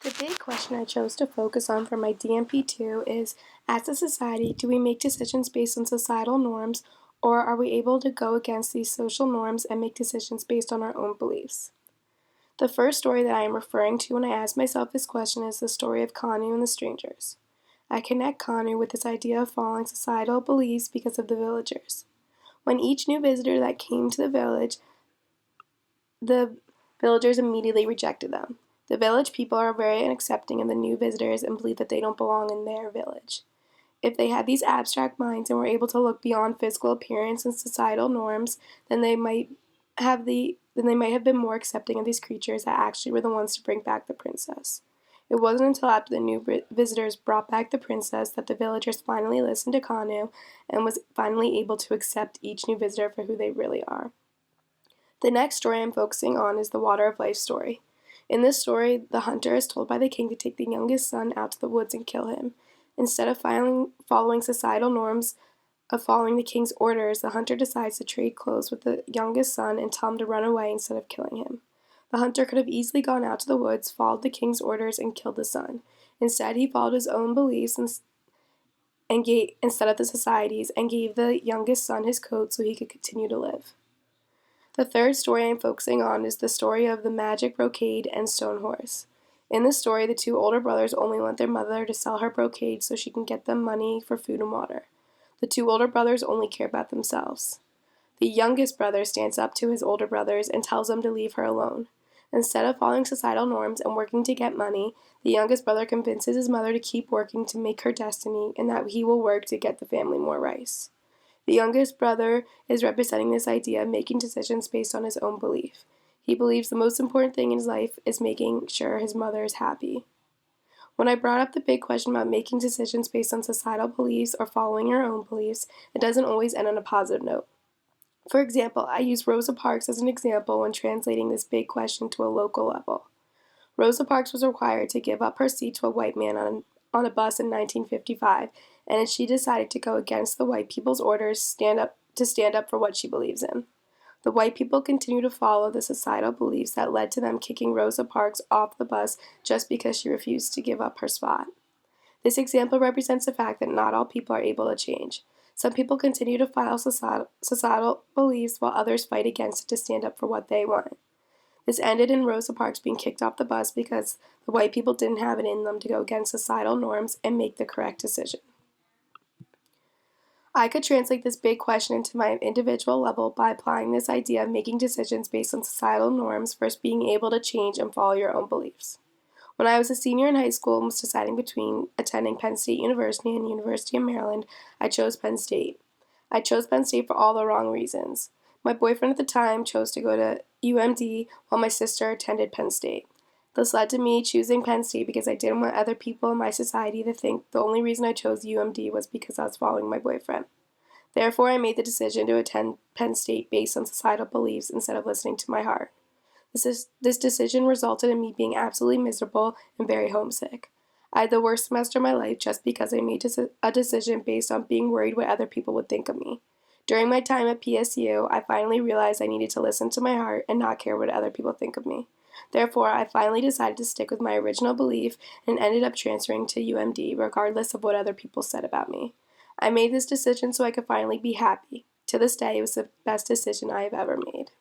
The big question I chose to focus on for my DMP2 is, as a society, do we make decisions based on societal norms, or are we able to go against these social norms and make decisions based on our own beliefs? The first story that I am referring to when I ask myself this question is the story of Kanu and the strangers. I connect Kanu with this idea of following societal beliefs because of the villagers. When each new visitor that came to the villagers immediately rejected them. The village people are very unaccepting of the new visitors and believe that they don't belong in their village. If they had these abstract minds and were able to look beyond physical appearance and societal norms, then they might have been more accepting of these creatures that actually were the ones to bring back the princess. It wasn't until after the new visitors brought back the princess that the villagers finally listened to Kanu and was finally able to accept each new visitor for who they really are. The next story I'm focusing on is the Water of Life story. In this story, the hunter is told by the king to take the youngest son out to the woods and kill him. Instead of following societal norms of following the king's orders, the hunter decides to trade clothes with the youngest son and tell him to run away instead of killing him. The hunter could have easily gone out to the woods, followed the king's orders, and killed the son. Instead, he followed his own beliefs instead of the society's and gave the youngest son his coat so he could continue to live. The third story I'm focusing on is the story of the magic brocade and stone horse. In this story, the two older brothers only want their mother to sell her brocade so she can get them money for food and water. The two older brothers only care about themselves. The youngest brother stands up to his older brothers and tells them to leave her alone. Instead of following societal norms and working to get money, the youngest brother convinces his mother to keep working to make her destiny and that he will work to get the family more rice. The youngest brother is representing this idea of making decisions based on his own belief. He believes the most important thing in his life is making sure his mother is happy. When I brought up the big question about making decisions based on societal beliefs or following your own beliefs, it doesn't always end on a positive note. For example, I use Rosa Parks as an example when translating this big question to a local level. Rosa Parks was required to give up her seat to a white man on a bus in 1955, and she decided to go against the white people's orders stand up for what she believes in. The white people continue to follow the societal beliefs that led to them kicking Rosa Parks off the bus just because she refused to give up her spot. This example represents the fact that not all people are able to change. Some people continue to follow societal beliefs while others fight against it to stand up for what they want. This ended in Rosa Parks being kicked off the bus because the white people didn't have it in them to go against societal norms and make the correct decision. I could translate this big question into my individual level by applying this idea of making decisions based on societal norms versus being able to change and follow your own beliefs. When I was a senior in high school and was deciding between attending Penn State University and University of Maryland, I chose Penn State. I chose Penn State for all the wrong reasons. My boyfriend at the time chose to go to UMD while my sister attended Penn State. This led to me choosing Penn State because I didn't want other people in my society to think the only reason I chose UMD was because I was following my boyfriend. Therefore, I made the decision to attend Penn State based on societal beliefs instead of listening to my heart. This decision resulted in me being absolutely miserable and very homesick. I had the worst semester of my life just because I made a decision based on being worried what other people would think of me. During my time at PSU, I finally realized I needed to listen to my heart and not care what other people think of me. Therefore, I finally decided to stick with my original belief and ended up transferring to UMD regardless of what other people said about me. I made this decision so I could finally be happy. To this day, it was the best decision I have ever made.